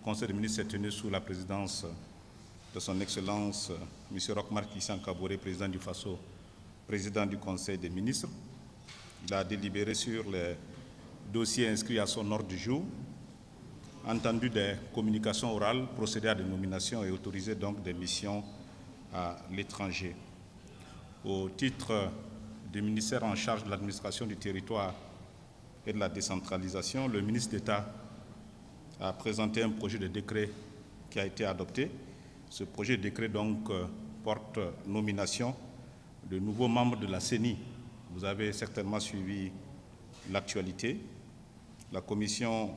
Le Conseil des ministres s'est tenu sous la présidence de son Excellence M. Roch-Marc Christian Kaboré, président du FASO, président du Conseil des ministres. Il a délibéré sur les dossiers inscrits à son ordre du jour, entendu des communications orales, procédé à des nominations et autorisé donc des missions à l'étranger. Au titre du ministère en charge de l'administration du territoire et de la décentralisation, le ministre d'État a présenté un projet de décret qui a été adopté. Ce projet de décret donc porte nomination de nouveaux membres de la CENI. Vous avez certainement suivi l'actualité. La Commission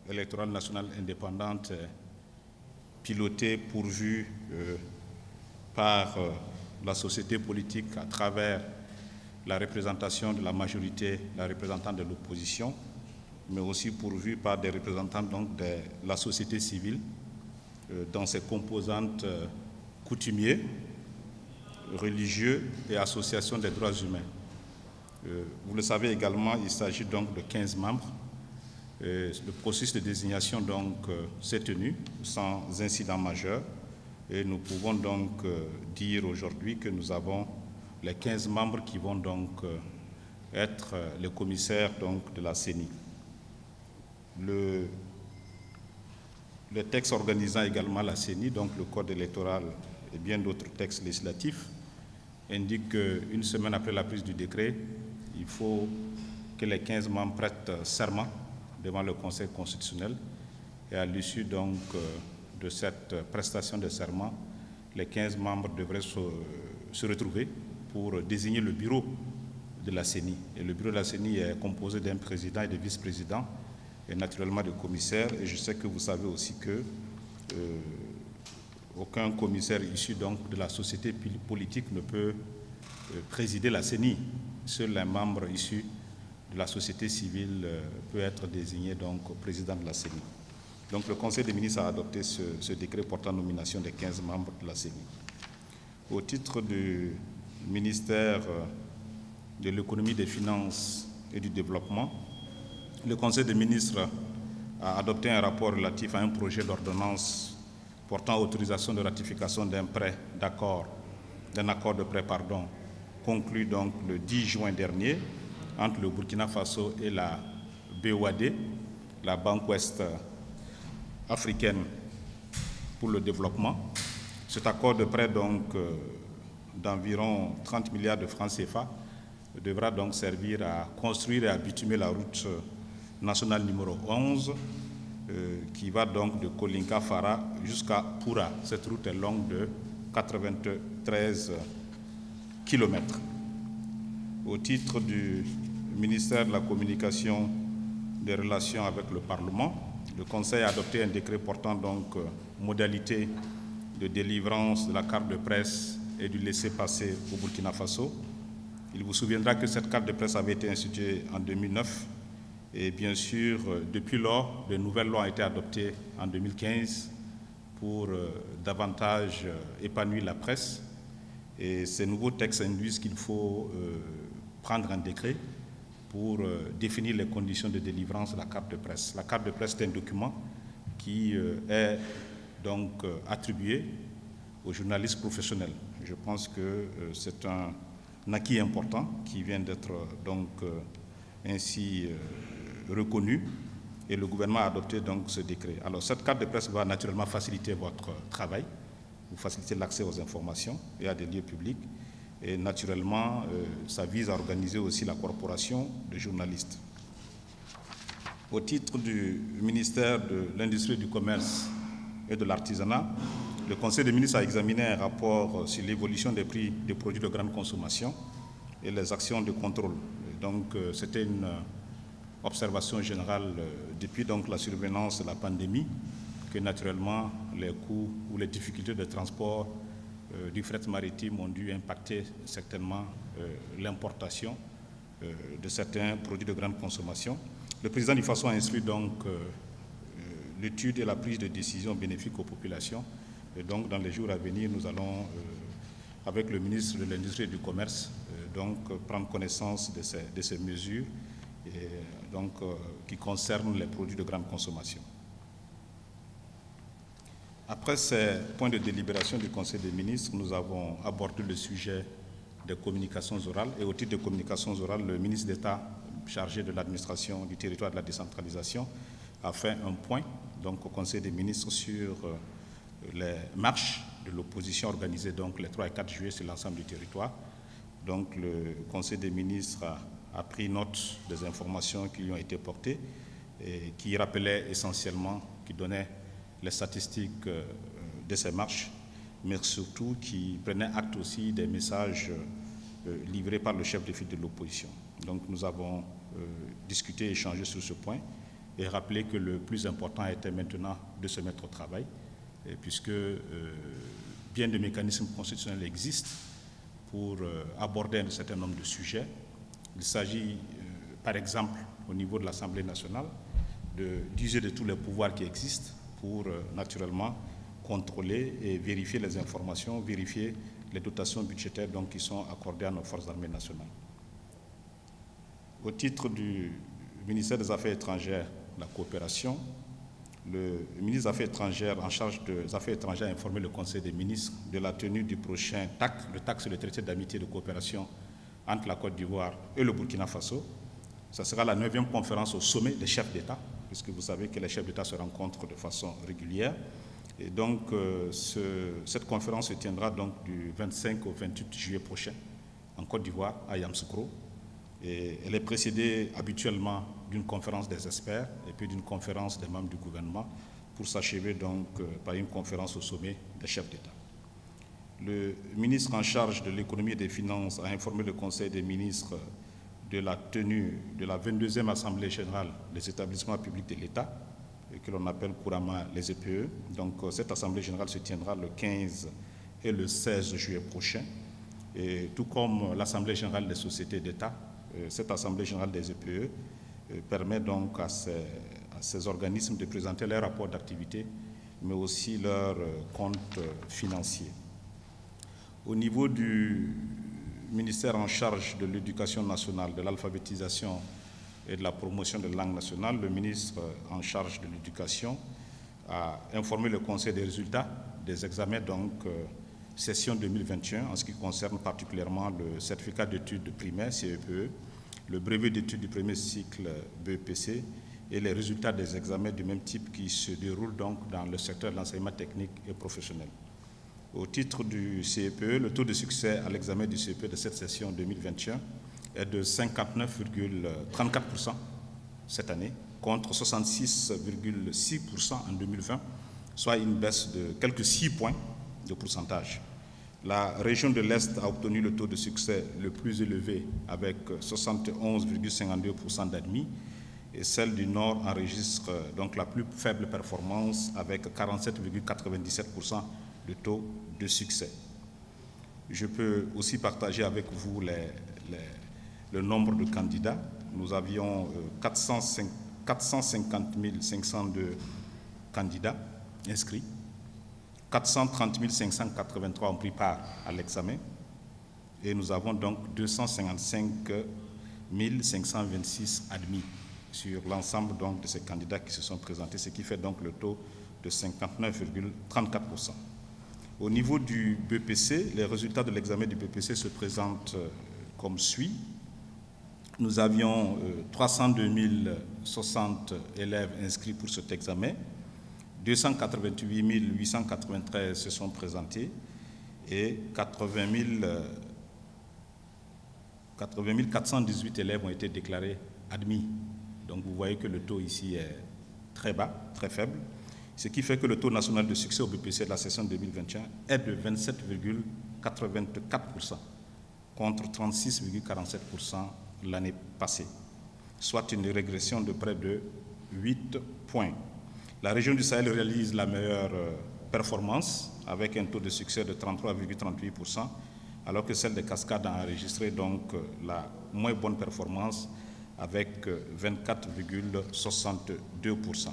électorale nationale indépendante est pilotée, pourvue par la société politique à travers la représentation de la majorité, la représentante de l'opposition, mais aussi pourvue par des représentants donc, de la société civile dans ses composantes coutumiers, religieux et associations des droits humains. Vous le savez également, il s'agit donc de 15 membres. Le processus de désignation donc s'est tenu sans incident majeur et nous pouvons donc dire aujourd'hui que nous avons les 15 membres qui vont donc être les commissaires donc, de la CENI. Le texte organisant également la CENI, donc le code électoral et bien d'autres textes législatifs, indique qu'une semaine après la prise du décret, il faut que les 15 membres prêtent serment devant le Conseil constitutionnel et à l'issue donc de cette prestation de serment, les 15 membres devraient se retrouver pour désigner le bureau de la CENI. Et le bureau de la CENI est composé d'un président et de vice-présidents et naturellement de commissaires. Et je sais que vous savez aussi que aucun commissaire issu donc de la société politique ne peut présider la CENI. Seuls les membres issus de la société civile peut être désigné donc président de la CENI. Donc le Conseil des ministres a adopté ce décret portant nomination des 15 membres de la CENI. Au titre du ministère de l'économie, des finances et du développement, le Conseil des ministres a adopté un rapport relatif à un projet d'ordonnance portant autorisation de ratification d'un accord de prêt, conclu donc le 10 juin dernier entre le Burkina Faso et la BOAD, la Banque Ouest africaine pour le développement. Cet accord de prêt donc d'environ 30 milliards de francs CFA devra donc servir à construire et à bitumer la route nationale numéro 11 qui va donc de Kolinka-Fara jusqu'à Poura. Cette route est longue de 93 km. Au titre du ministère de la Communication, des Relations avec le Parlement, le Conseil a adopté un décret portant donc modalités de délivrance de la carte de presse et du laissez-passer au Burkina Faso. Il vous souviendra que cette carte de presse avait été instituée en 2009 et bien sûr, depuis lors, de nouvelles lois ont été adoptées en 2015 pour davantage épanouir la presse. Et ces nouveaux textes induisent qu'il faut prendre un décret pour définir les conditions de délivrance de la carte de presse. La carte de presse est un document qui est donc attribué aux journalistes professionnels. Je pense que c'est un acquis important qui vient d'être donc ainsi reconnu et le gouvernement a adopté donc ce décret. Alors cette carte de presse va naturellement faciliter votre travail, vous faciliter l'accès aux informations et à des lieux publics et naturellement ça vise à organiser aussi la corporation de journalistes. Au titre du ministère de l'Industrie, du Commerce et de l'Artisanat, le Conseil des ministres a examiné un rapport sur l'évolution des prix des produits de grande consommation et les actions de contrôle. Donc, c'était une observation générale depuis donc, la survenance de la pandémie que naturellement les coûts ou les difficultés de transport du fret maritime ont dû impacter certainement l'importation de certains produits de grande consommation. Le président du FASO a instruit donc l'étude et la prise de décision bénéfiques aux populations. Et donc, dans les jours à venir, nous allons, avec le ministre de l'Industrie et du Commerce, donc, prendre connaissance de ces mesures et, donc, qui concernent les produits de grande consommation. Après ces points de délibération du Conseil des ministres, nous avons abordé le sujet des communications orales. Et au titre des communications orales, le ministre d'État chargé de l'administration du territoire et de la décentralisation a fait un point donc, au Conseil des ministres sur les marches de l'opposition organisées donc, les 3 et 4 juillet sur l'ensemble du territoire. Donc le Conseil des ministres a pris note des informations qui lui ont été portées et qui rappelaient essentiellement, qui donnaient les statistiques de ces marches, mais surtout qui prenaient acte aussi des messages livrés par le chef de file de l'opposition. Donc nous avons discuté, échangé sur ce point et rappelé que le plus important était maintenant de se mettre au travail, puisque bien des mécanismes constitutionnels existent pour aborder un certain nombre de sujets. Il s'agit, par exemple, au niveau de l'Assemblée nationale, d'user de tous les pouvoirs qui existent pour, naturellement, contrôler et vérifier les informations, vérifier les dotations budgétaires donc, qui sont accordées à nos forces armées nationales. Au titre du ministère des Affaires étrangères, la coopération, le ministre des Affaires étrangères en charge des Affaires étrangères a informé le Conseil des ministres de la tenue du prochain TAC, le TAC sur le traité d'amitié et de coopération entre la Côte d'Ivoire et le Burkina Faso. Ce sera la 9e conférence au sommet des chefs d'État, puisque vous savez que les chefs d'État se rencontrent de façon régulière. Et donc, cette conférence se tiendra donc du 25 au 28 juillet prochain en Côte d'Ivoire, à Yamoussoukro. Et elle est précédée habituellement d'une conférence des experts et puis d'une conférence des membres du gouvernement pour s'achever donc par une conférence au sommet des chefs d'État. Le ministre en charge de l'économie et des finances a informé le Conseil des ministres de la tenue de la 22e Assemblée générale des établissements publics de l'État, que l'on appelle couramment les EPE. Donc cette Assemblée générale se tiendra le 15 et le 16 juillet prochain. Et tout comme l'Assemblée générale des sociétés d'État, cette Assemblée générale des EPE permet donc à ces organismes de présenter leurs rapports d'activité, mais aussi leurs comptes financiers. Au niveau du ministère en charge de l'éducation nationale, de l'alphabétisation et de la promotion de la langue nationale, le ministre en charge de l'éducation a informé le Conseil des résultats des examens donc session 2021 en ce qui concerne particulièrement le certificat d'études primaires CEPE, le brevet d'études du premier cycle BEPC et les résultats des examens du même type qui se déroulent donc dans le secteur de l'enseignement technique et professionnel. Au titre du CEPE, le taux de succès à l'examen du CEPE de cette session 2021 est de 59,34% cette année, contre 66,6% en 2020, soit une baisse de quelques 6 points de pourcentage. La région de l'Est a obtenu le taux de succès le plus élevé avec 71,52% d'admis et celle du Nord enregistre donc la plus faible performance avec 47,97% de taux de succès. Je peux aussi partager avec vous le nombre de candidats. Nous avions 450 502 candidats inscrits. 430 583 ont pris part à l'examen et nous avons donc 255 526 admis sur l'ensemble de ces candidats qui se sont présentés, ce qui fait donc le taux de 59,34%. Au niveau du BPC, les résultats de l'examen du BPC se présentent comme suit. Nous avions 302 060 élèves inscrits pour cet examen. 288 893 se sont présentés et 80 418 élèves ont été déclarés admis. Donc vous voyez que le taux ici est très bas, très faible, ce qui fait que le taux national de succès au BPC de la session 2021 est de 27,84% contre 36,47% l'année passée, soit une régression de près de 8 points. La région du Sahel réalise la meilleure performance avec un taux de succès de 33,38%, alors que celle des Cascades a enregistré donc la moins bonne performance avec 24,62%.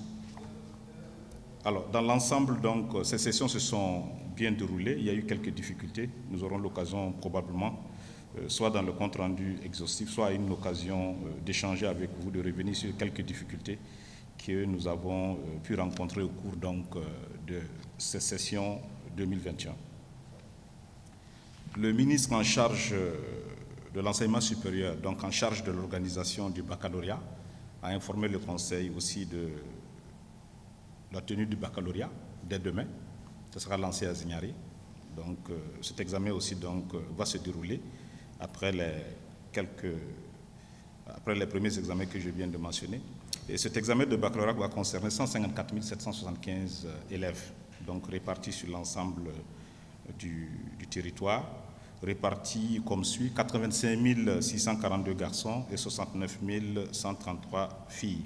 Alors, dans l'ensemble, donc, ces sessions se sont bien déroulées. Il y a eu quelques difficultés. Nous aurons l'occasion probablement, soit dans le compte-rendu exhaustif, soit à une occasion d'échanger avec vous, de revenir sur quelques difficultés que nous avons pu rencontrer au cours donc, de cette session 2021. Le ministre en charge de l'enseignement supérieur, donc en charge de l'organisation du baccalauréat, a informé le Conseil aussi de la tenue du baccalauréat dès demain. Ce sera lancé à Zignari. Donc cet examen aussi donc, va se dérouler après les premiers examens que je viens de mentionner. Et cet examen de baccalauréat va concerner 154 775 élèves, donc répartis sur l'ensemble du territoire, répartis comme suit: 85 642 garçons et 69 133 filles.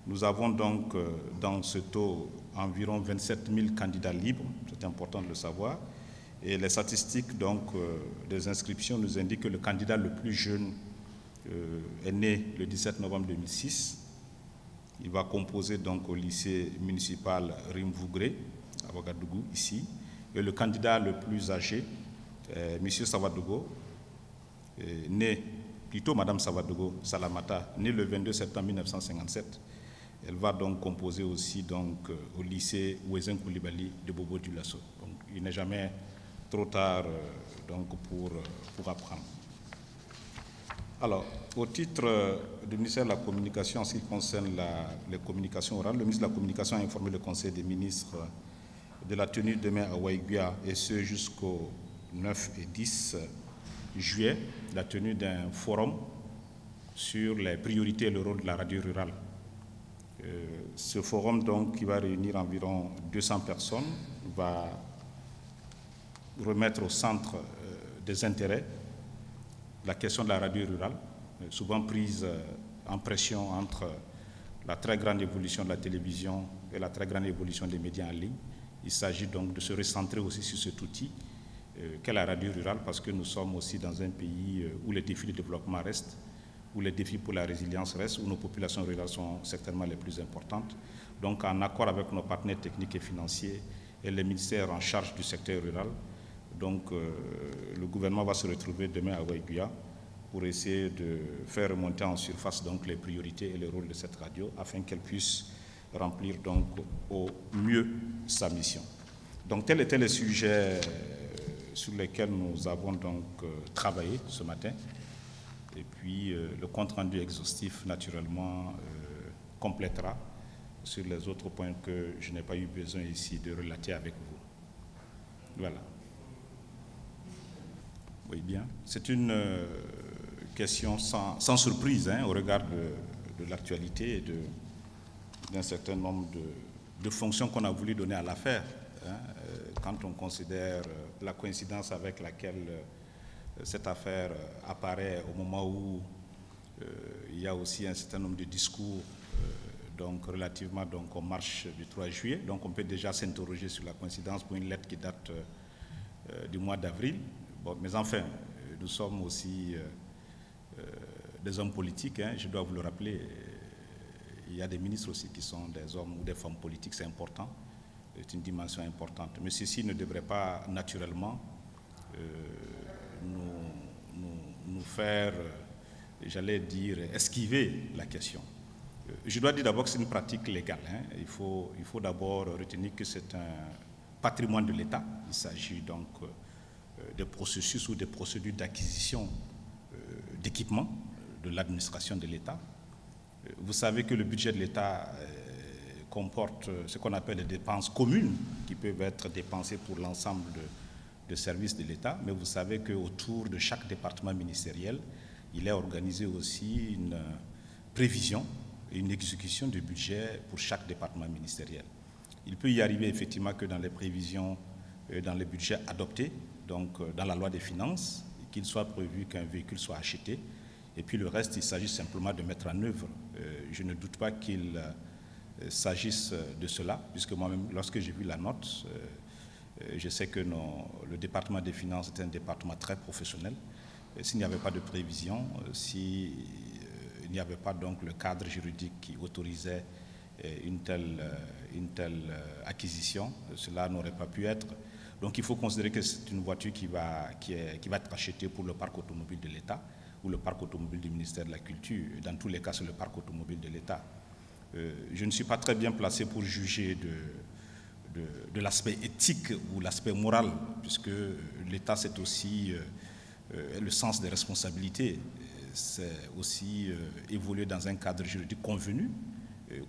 Nous avons donc dans ce taux environ 27 000 candidats libres, c'est important de le savoir, et les statistiques donc, des inscriptions nous indiquent que le candidat le plus jeune est né le 17 novembre 2006. Il va composer donc au lycée municipal Rimvougré, à Ouagadougou, ici. Et le candidat le plus âgé, M. Savadogo, né, plutôt Madame Savadogo Salamata, née le 22 septembre 1957. Elle va donc composer aussi donc, au lycée Ouézen Koulibaly de Bobo Dioulasso. Donc il n'est jamais trop tard donc, pour apprendre. Alors, au titre du ministère de la Communication, en ce qui concerne les communications orales, le ministre de la Communication a informé le Conseil des ministres de la tenue demain à Waïguia, et ce jusqu'au 9 et 10 juillet, la tenue d'un forum sur les priorités et le rôle de la radio rurale. Ce forum, donc, qui va réunir environ 200 personnes, va remettre au centre des intérêts la question de la radio rurale, souvent prise en pression entre la très grande évolution de la télévision et la très grande évolution des médias en ligne. Il s'agit donc de se recentrer aussi sur cet outil qu'est la radio rurale, parce que nous sommes aussi dans un pays où les défis de développement restent, où les défis pour la résilience restent, où nos populations rurales sont certainement les plus importantes. Donc, en accord avec nos partenaires techniques et financiers et les ministères en charge du secteur rural, donc, le gouvernement va se retrouver demain à Waïguia pour essayer de faire remonter en surface donc, les priorités et le rôle de cette radio afin qu'elle puisse remplir donc, au mieux sa mission. Donc, tels étaient les sujets sur lesquels nous avons donc, travaillé ce matin. Et puis, le compte-rendu exhaustif, naturellement, complétera sur les autres points que je n'ai pas eu besoin ici de relater avec vous. Voilà. Oui, bien. C'est une question sans surprise hein, au regard de l'actualité et d'un certain nombre de fonctions qu'on a voulu donner à l'affaire. Hein, quand on considère la coïncidence avec laquelle cette affaire apparaît au moment où il y a aussi un certain nombre de discours donc, relativement donc, aux marches du 3 juillet. Donc on peut déjà s'interroger sur la coïncidence pour une lettre qui date du mois d'avril. Bon, mais enfin, nous sommes aussi des hommes politiques, hein, je dois vous le rappeler. Il y a des ministres aussi qui sont des hommes ou des femmes politiques, c'est important, c'est une dimension importante. Mais ceci ne devrait pas naturellement nous faire, j'allais dire, esquiver la question. Je dois dire d'abord que c'est une pratique légale. Hein. Il faut d'abord retenir que c'est un patrimoine de l'État. Il s'agit donc des processus ou des procédures d'acquisition d'équipements de l'administration de l'État. Vous savez que le budget de l'État comporte ce qu'on appelle les dépenses communes qui peuvent être dépensées pour l'ensemble de services de l'État, mais vous savez qu'autour de chaque département ministériel, il est organisé aussi une prévision et une exécution du budget pour chaque département ministériel. Il peut y arriver effectivement que dans les prévisions, dans les budgets adoptés, donc dans la loi des finances, qu'il soit prévu qu'un véhicule soit acheté, et puis le reste, il s'agit simplement de mettre en œuvre. Je ne doute pas qu'il s'agisse de cela, puisque moi-même, lorsque j'ai vu la note, je sais que le département des finances est un département très professionnel. S'il n'y avait pas de prévision, s'il n'y avait pas donc le cadre juridique qui autorisait une telle acquisition, cela n'aurait pas pu être. Donc il faut considérer que c'est une voiture qui va être achetée pour le parc automobile de l'État ou le parc automobile du ministère de la Culture. Dans tous les cas, c'est le parc automobile de l'État. Je ne suis pas très bien placé pour juger de l'aspect éthique ou l'aspect moral, puisque l'État, c'est aussi le sens des responsabilités. C'est aussi évoluer dans un cadre juridique convenu,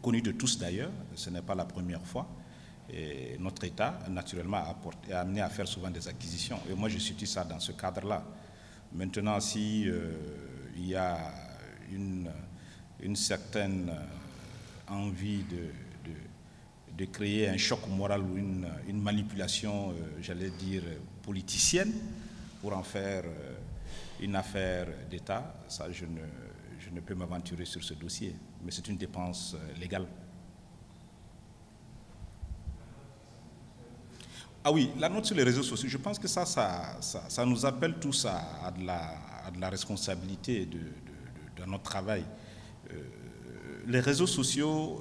connu de tous d'ailleurs, ce n'est pas la première fois. Et notre État, naturellement, est amené à faire souvent des acquisitions. Et moi, je situe ça dans ce cadre-là. Maintenant, si il y a une certaine envie de créer un choc moral ou une manipulation, j'allais dire, politicienne, pour en faire une affaire d'État, ça, je ne peux m'aventurer sur ce dossier. Mais c'est une dépense légale. Ah oui, la note sur les réseaux sociaux, je pense que ça nous appelle tous à de la responsabilité de notre travail. Les réseaux sociaux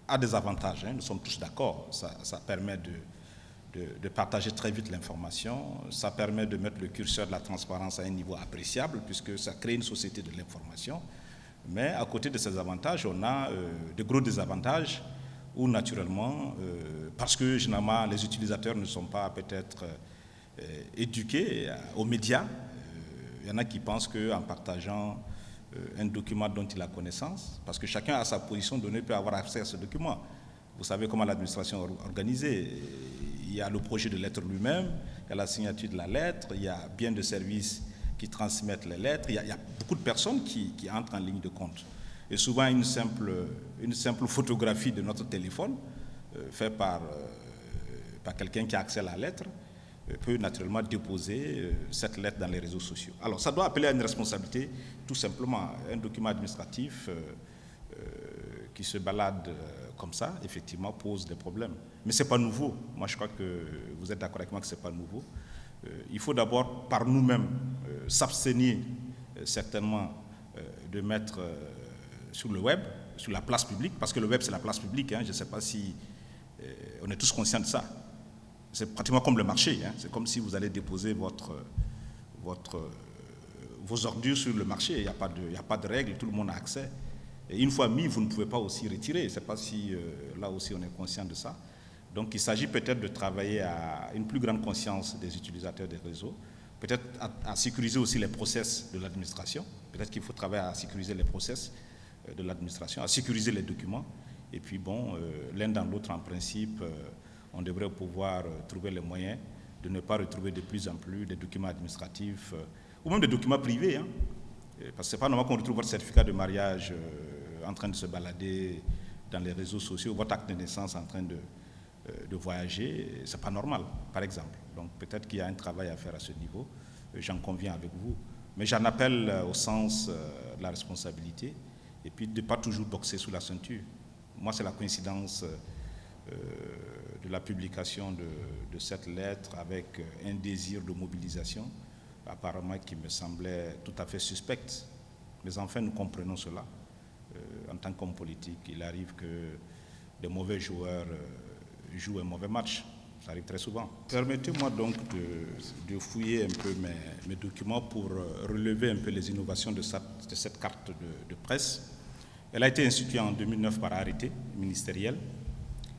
ont des avantages, hein, nous sommes tous d'accord. Ça permet de partager très vite l'information, ça permet de mettre le curseur de la transparence à un niveau appréciable, puisque ça crée une société de l'information. Mais à côté de ces avantages, on a de gros désavantages, où naturellement, parce que généralement les utilisateurs ne sont pas peut-être éduqués aux médias, il y en a qui pensent qu'en partageant un document dont il a connaissance, parce que chacun a sa position donnée peut avoir accès à ce document. Vous savez comment l'administration est organisée. Il y a le projet de lettre lui-même, il y a la signature de la lettre, il y a bien de services qui transmettent les lettres, il y a beaucoup de personnes qui entrent en ligne de compte. Et souvent, une simple photographie de notre téléphone, faite par quelqu'un qui a accès à la lettre, peut naturellement déposer cette lettre dans les réseaux sociaux. Alors, ça doit appeler à une responsabilité, tout simplement. Un document administratif qui se balade comme ça, effectivement, pose des problèmes. Mais ce n'est pas nouveau. Moi, je crois que vous êtes d'accord avec moi que ce n'est pas nouveau. Il faut d'abord, par nous-mêmes, s'abstenir certainement de mettre sur le web, sur la place publique, parce que le web, c'est la place publique. Hein, je ne sais pas si on est tous conscients de ça. C'est pratiquement comme le marché. Hein, c'est comme si vous allez déposer vos ordures sur le marché. Il n'y a pas de règles, tout le monde a accès. Et une fois mis, vous ne pouvez pas aussi retirer. Je ne sais pas si là aussi on est conscient de ça. Donc il s'agit peut-être de travailler à une plus grande conscience des utilisateurs des réseaux, peut-être à sécuriser aussi les process de l'administration. Peut-être qu'il faut travailler à sécuriser les process de l'administration, à sécuriser les documents. Et puis bon, l'un dans l'autre, en principe, on devrait pouvoir trouver les moyens de ne pas retrouver de plus en plus des documents administratifs, ou même des documents privés. Hein, parce que ce n'est pas normal qu'on retrouve votre certificat de mariage en train de se balader dans les réseaux sociaux, votre acte de naissance en train de voyager. Ce n'est pas normal, par exemple. Donc peut-être qu'il y a un travail à faire à ce niveau, j'en conviens avec vous. Mais j'en appelle au sens de la responsabilité, et puis de ne pas toujours boxer sous la ceinture. Moi, c'est la coïncidence de la publication de cette lettre avec un désir de mobilisation, apparemment qui me semblait tout à fait suspecte. Mais enfin, nous comprenons cela. En tant qu'homme politique, il arrive que des mauvais joueurs jouent un mauvais match. Ça arrive très souvent. Permettez-moi donc de fouiller un peu mes documents pour relever un peu les innovations de cette carte de presse. Elle a été instituée en 2009 par arrêté ministériel.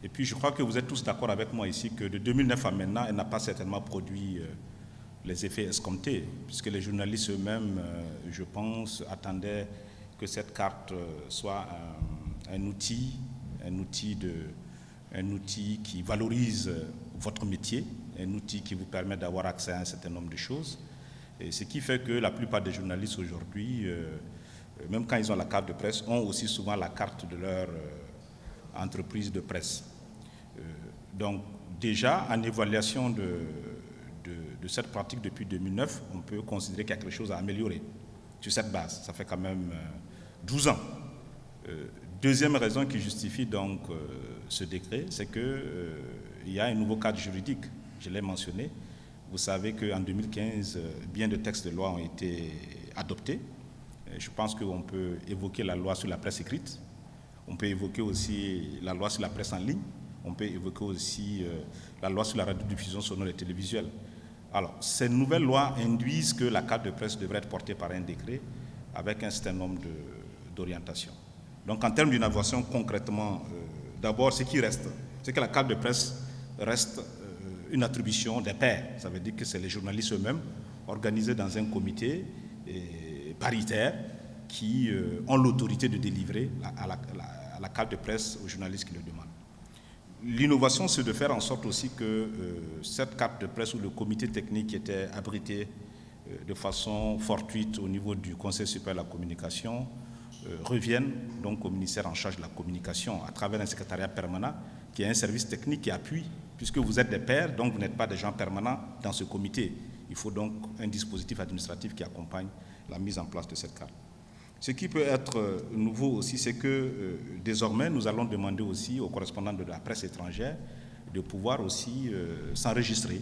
Et puis je crois que vous êtes tous d'accord avec moi ici que de 2009 à maintenant, elle n'a pas certainement produit les effets escomptés, puisque les journalistes eux-mêmes, je pense, attendaient que cette carte soit un outil qui valorise votre métier, un outil qui vous permet d'avoir accès à un certain nombre de choses. Et ce qui fait que la plupart des journalistes aujourd'hui, même quand ils ont la carte de presse, ont aussi souvent la carte de leur entreprise de presse. Donc déjà, en évaluation de cette pratique depuis 2009, on peut considérer qu'il y a quelque chose à améliorer sur cette base. Ça fait quand même 12 ans. Deuxième raison qui justifie donc ce décret, c'est qu'il y a un nouveau cadre juridique, je l'ai mentionné. Vous savez qu'en 2015, bien de textes de loi ont été adoptés. Je pense qu'on peut évoquer la loi sur la presse écrite, on peut évoquer aussi la loi sur la presse en ligne, on peut évoquer aussi la loi sur la radiodiffusion sonore et télévisuelle. Alors, ces nouvelles lois induisent que la carte de presse devrait être portée par un décret avec un certain nombre d'orientations. Donc en termes d'innovation, concrètement, d'abord ce qui reste, c'est que la carte de presse reste une attribution des pairs. Ça veut dire que c'est les journalistes eux-mêmes, organisés dans un comité paritaire, qui ont l'autorité de délivrer la carte de presse aux journalistes qui le demandent. L'innovation, c'est de faire en sorte aussi que cette carte de presse ou le comité technique qui était abrité de façon fortuite au niveau du Conseil supérieur de la communication revienne donc au ministère en charge de la communication à travers un secrétariat permanent qui est un service technique qui appuie, puisque vous êtes des pairs, donc vous n'êtes pas des gens permanents dans ce comité. Il faut donc un dispositif administratif qui accompagne la mise en place de cette carte. Ce qui peut être nouveau aussi, c'est que désormais, nous allons demander aussi aux correspondants de la presse étrangère de pouvoir aussi s'enregistrer,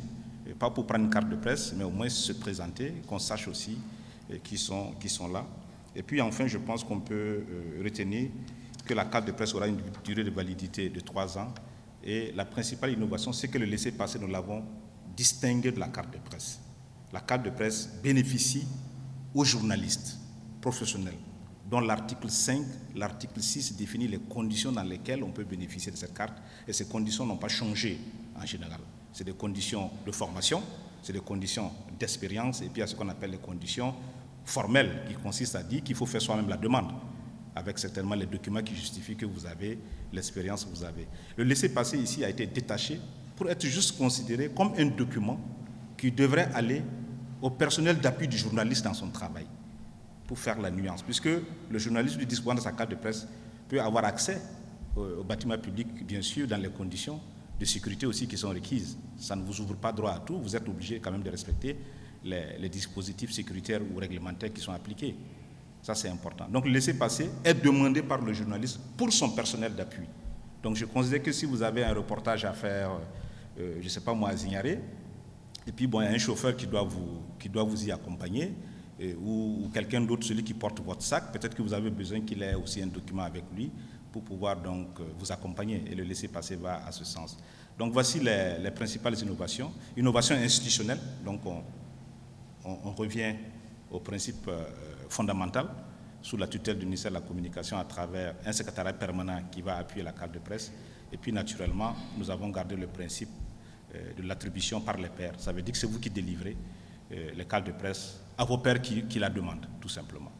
pas pour prendre une carte de presse, mais au moins se présenter, qu'on sache aussi qui sont là. Et puis enfin, je pense qu'on peut retenir que la carte de presse aura une durée de validité de 3 ans. Et la principale innovation, c'est que le laissez-passer, nous l'avons distingué de la carte de presse. La carte de presse bénéficie aux journalistes professionnels, dont l'article 5, l'article 6 définit les conditions dans lesquelles on peut bénéficier de cette carte, et ces conditions n'ont pas changé en général. C'est des conditions de formation, c'est des conditions d'expérience, et puis il y a ce qu'on appelle les conditions formelles, qui consistent à dire qu'il faut faire soi-même la demande, avec certainement les documents qui justifient que vous avez l'expérience que vous avez. Le laissez-passer ici a été détaché pour être juste considéré comme un document qui devrait aller au personnel d'appui du journaliste dans son travail, pour faire la nuance, puisque le journaliste lui disposant de sa carte de presse peut avoir accès au bâtiment public, bien sûr, dans les conditions de sécurité aussi qui sont requises. Ça ne vous ouvre pas droit à tout, vous êtes obligé quand même de respecter les dispositifs sécuritaires ou réglementaires qui sont appliqués. Ça, c'est important. Donc, le laissez-passer est demandé par le journaliste pour son personnel d'appui. Donc, je considère que si vous avez un reportage à faire, je ne sais pas moi, à Zignaré, et puis bon, il y a un chauffeur qui doit vous y accompagner, ou quelqu'un d'autre, celui qui porte votre sac, peut-être que vous avez besoin qu'il ait aussi un document avec lui pour pouvoir donc vous accompagner, et le laissez-passer va à ce sens. Donc voici les principales innovations. Innovation institutionnelle, donc on revient au principe fondamental sous la tutelle du ministère de la Communication à travers un secrétariat permanent qui va appuyer la carte de presse. Et puis naturellement, nous avons gardé le principe de l'attribution par les pairs. Ça veut dire que c'est vous qui délivrez les cartes de presse à vos pairs qui la demandent, tout simplement.